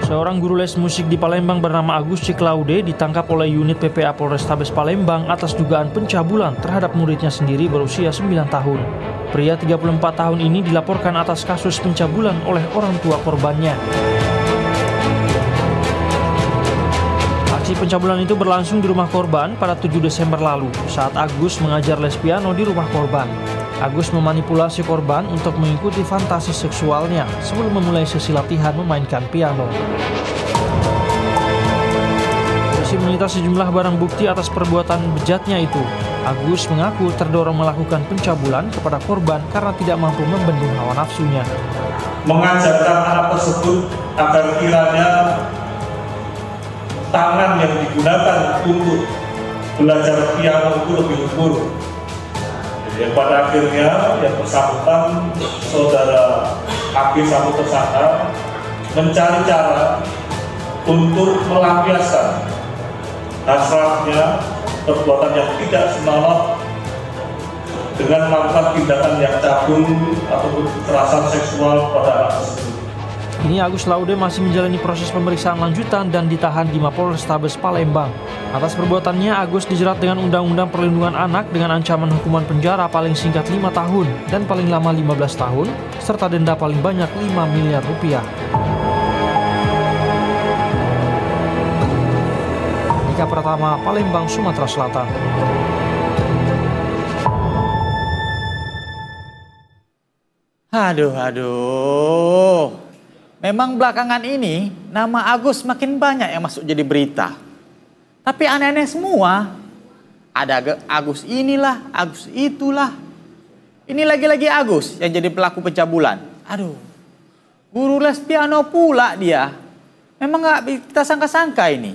Seorang guru les musik di Palembang bernama Agus Ciklaude ditangkap oleh unit PPA Polrestabes Palembang atas dugaan pencabulan terhadap muridnya sendiri berusia 9 tahun. Pria 34 tahun ini dilaporkan atas kasus pencabulan oleh orang tua korbannya. Aksi pencabulan itu berlangsung di rumah korban pada 7 Desember lalu saat Agus mengajar les piano di rumah korban. Agus memanipulasi korban untuk mengikuti fantasi seksualnya sebelum memulai sesi latihan memainkan piano. Polisi menyita sejumlah barang bukti atas perbuatan bejatnya itu. Agus mengaku terdorong melakukan pencabulan kepada korban karena tidak mampu membendung hawa nafsunya. Mengajarkan anak tersebut agar kiranya tangan yang digunakan untuk belajar piano itu lebih lumpur. Yang pada akhirnya yang bersangkutan saudara AB satu tersangka mencari cara untuk melampiaskan hasratnya perbuatan yang tidak senonoh dengan melakukan tindakan yang cabul ataupun kekerasan seksual pada anak tersebut. Kini Agus Laude masih menjalani proses pemeriksaan lanjutan dan ditahan di Mapolrestabes Palembang. Atas perbuatannya, Agus dijerat dengan Undang-Undang Perlindungan Anak dengan ancaman hukuman penjara paling singkat 5 tahun dan paling lama 15 tahun, serta denda paling banyak 5 miliar rupiah. Ika Pratama, Palembang, Sumatera Selatan. Aduh. Memang belakangan ini nama Agus makin banyak yang masuk jadi berita. Tapi aneh-aneh semua. Ada Agus inilah, Agus itulah. Ini lagi-lagi Agus yang jadi pelaku pencabulan. Aduh. Guru les piano pula dia. Memang nggak kita sangka-sangka ini.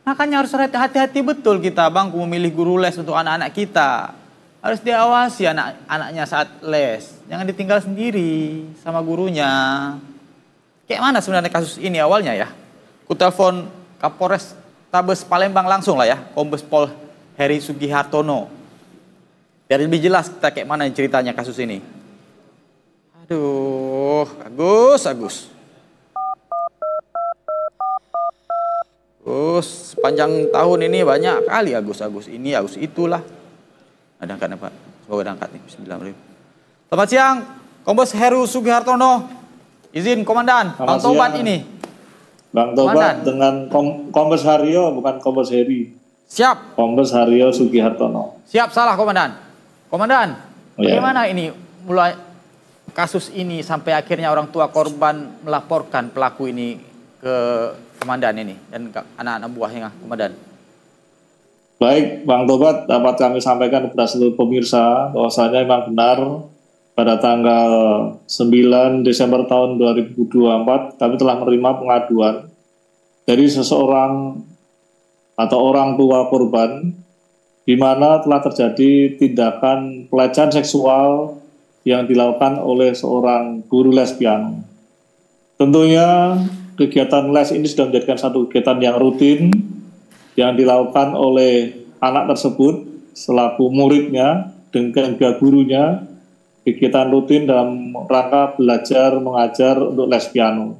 Makanya harus hati-hati betul kita bangku memilih guru les untuk anak-anak kita. Harus diawasi anak-anaknya saat les. Jangan ditinggal sendiri sama gurunya. Kayak mana sebenarnya kasus ini awalnya ya? Ku telepon Kapolres Tabes Palembang langsung lah ya, Kombes Pol Heri Sugihartono. Biar lebih jelas kita kayak mana ceritanya kasus ini. Aduh, Agus. Sepanjang tahun ini banyak kali Agus ini, Agus itulah. Ada angkat Pak, semoga angkat nih, bismillahirrahmanirrahim. Selamat siang, Kombes Heru Sugihartono. Izin Komandan, Bang Tobat ini. Bang Tobat dengan Kombes Haryo, bukan Kombes Heri. Siap. Kombes Haryo Sugihartono. Siap, salah Komandan. Komandan, Ya. bagaimana ini mulai kasus ini sampai akhirnya orang tua korban melaporkan pelaku ini ke Komandan ini dan ke anak-anak buahnya Komandan? Baik, Bang Tobat, dapat kami sampaikan kepada seluruh pemirsa bahwasanya memang benar pada tanggal 9 Desember tahun 2024 kami telah menerima pengaduan dari seseorang atau orang tua korban di mana telah terjadi tindakan pelecehan seksual yang dilakukan oleh seorang guru les piano. Tentunya kegiatan les ini sudah menjadikan satu kegiatan yang rutin yang dilakukan oleh anak tersebut selaku muridnya dengan gurunya. Kegiatan rutin dalam rangka belajar mengajar untuk les piano.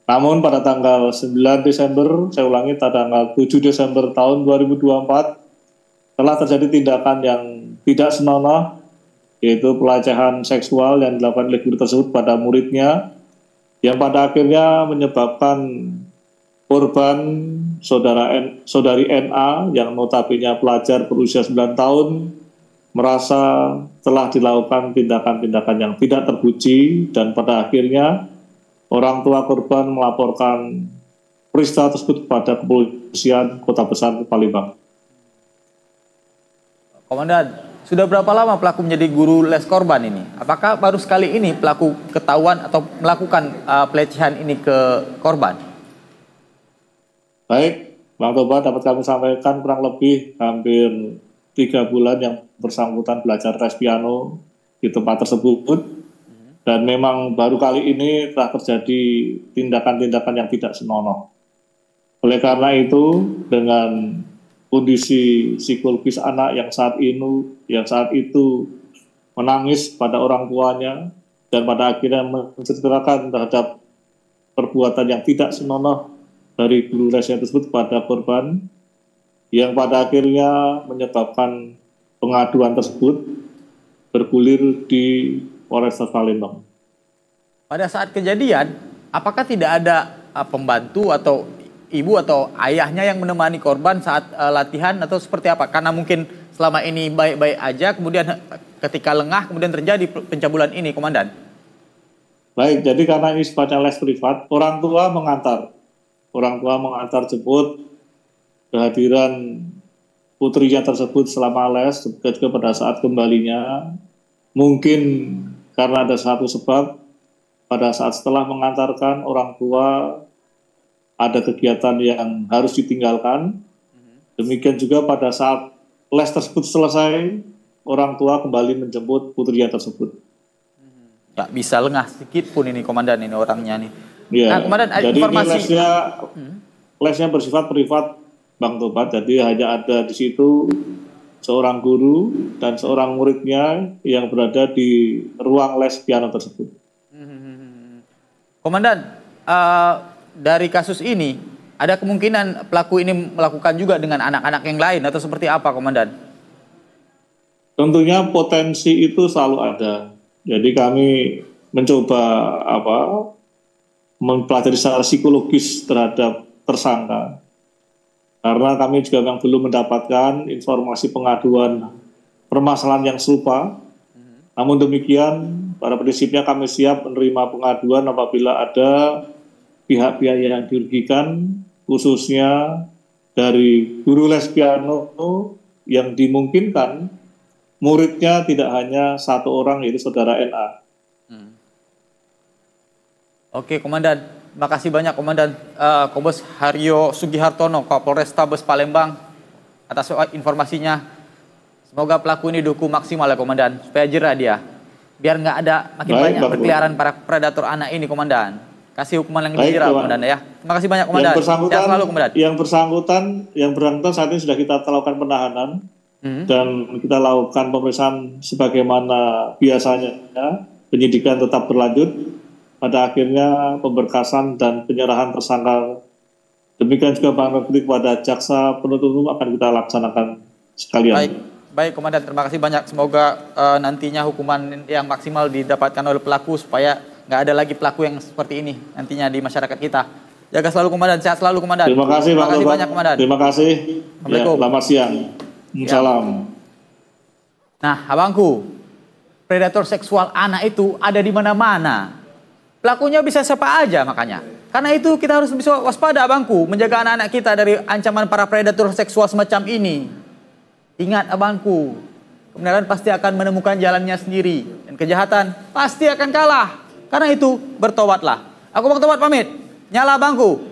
Namun pada tanggal 9 Desember, saya ulangi tanggal 7 Desember tahun 2024 telah terjadi tindakan yang tidak senonoh, yaitu pelecehan seksual yang dilakukan oleh guru tersebut pada muridnya, yang pada akhirnya menyebabkan korban saudari NA yang notabene pelajar berusia 9 tahun merasa telah dilakukan tindakan-tindakan yang tidak terpuji dan pada akhirnya orang tua korban melaporkan peristiwa tersebut kepada kepolisian Kota Besar Palembang. Komandan, sudah berapa lama pelaku menjadi guru les korban ini? Apakah baru sekali ini pelaku ketahuan atau melakukan pelecehan ini ke korban? Baik, Bang Tobat, dapat kami sampaikan kurang lebih hampir 3 bulan yang bersangkutan belajar les piano di tempat tersebut dan memang baru kali ini telah terjadi tindakan-tindakan yang tidak senonoh. Oleh karena itu dengan kondisi psikologis anak yang saat itu menangis pada orang tuanya dan pada akhirnya menceritakan terhadap perbuatan yang tidak senonoh dari guru lesnya tersebut kepada korban, yang pada akhirnya menyebabkan pengaduan tersebut bergulir di Polrestabes Palembang. Pada saat kejadian, apakah tidak ada pembantu atau ibu atau ayahnya yang menemani korban saat latihan atau seperti apa? Karena mungkin selama ini baik-baik aja, kemudian ketika lengah kemudian terjadi pencabulan ini, Komandan. Baik, jadi karena ini sifatnya les privat, orang tua mengantar jemput kehadiran putrinya tersebut selama les, juga pada saat kembalinya. Mungkin karena ada satu sebab, pada saat setelah mengantarkan orang tua ada kegiatan yang harus ditinggalkan. Demikian juga pada saat les tersebut selesai, orang tua kembali menjemput putrinya tersebut. Nggak bisa lengah sedikit pun ini, Komandan, ini orangnya nih. Ya, nah, Komandan, jadi informasi lesnya bersifat privat, Bang Tobat. Jadi hanya ada di situ seorang guru dan seorang muridnya yang berada di ruang les piano tersebut. Komandan, dari kasus ini ada kemungkinan pelaku ini melakukan juga dengan anak-anak yang lain atau seperti apa, Komandan? Tentunya potensi itu selalu ada. Jadi kami mencoba mempelajari secara psikologis terhadap tersangka. Karena kami juga yang belum mendapatkan informasi pengaduan permasalahan yang serupa. Namun demikian, pada prinsipnya kami siap menerima pengaduan apabila ada pihak-pihak yang dirugikan, khususnya dari guru les piano yang dimungkinkan muridnya tidak hanya satu orang, yaitu saudara NA. Oke, Komandan. Makasih banyak, Komandan Kombes Haryo Sugihartono, Kapolrestabes Palembang, atas informasinya. Semoga pelaku ini dihukum maksimal ya, Komandan, supaya jerah dia. Biar nggak ada makin banyak berkeliaran para predator anak ini, Komandan. Kasih hukuman yang lebih jerah, Komandan ya. Terima kasih banyak, Komandan. Yang selalu, Komandan. Yang bersangkutan saat ini sudah kita lakukan penahanan dan kita lakukan pemeriksaan sebagaimana biasanya. Penyidikan tetap berlanjut. Pada akhirnya pemberkasan dan penyerahan tersangka. Demikian juga bukti kepada jaksa penuntut umum akan kita laksanakan sekalian. Baik, Komandan, terima kasih banyak. Semoga nantinya hukuman yang maksimal didapatkan oleh pelaku supaya nggak ada lagi pelaku yang seperti ini nantinya di masyarakat kita. Jaga selalu, Komandan. Sehat selalu, Komandan. Terima kasih banyak, Komandan. Terima kasih. Assalamualaikum. Selamat siang. Salam. Nah, abangku, predator seksual anak itu ada di mana-mana. Pelakunya bisa siapa aja makanya. Karena itu kita harus bisa waspada, abangku, menjaga anak-anak kita dari ancaman para predator seksual semacam ini. Ingat, abangku, kebenaran pasti akan menemukan jalannya sendiri dan kejahatan pasti akan kalah. Karena itu bertobatlah. Aku Bang Tobat pamit. Nyala, abangku.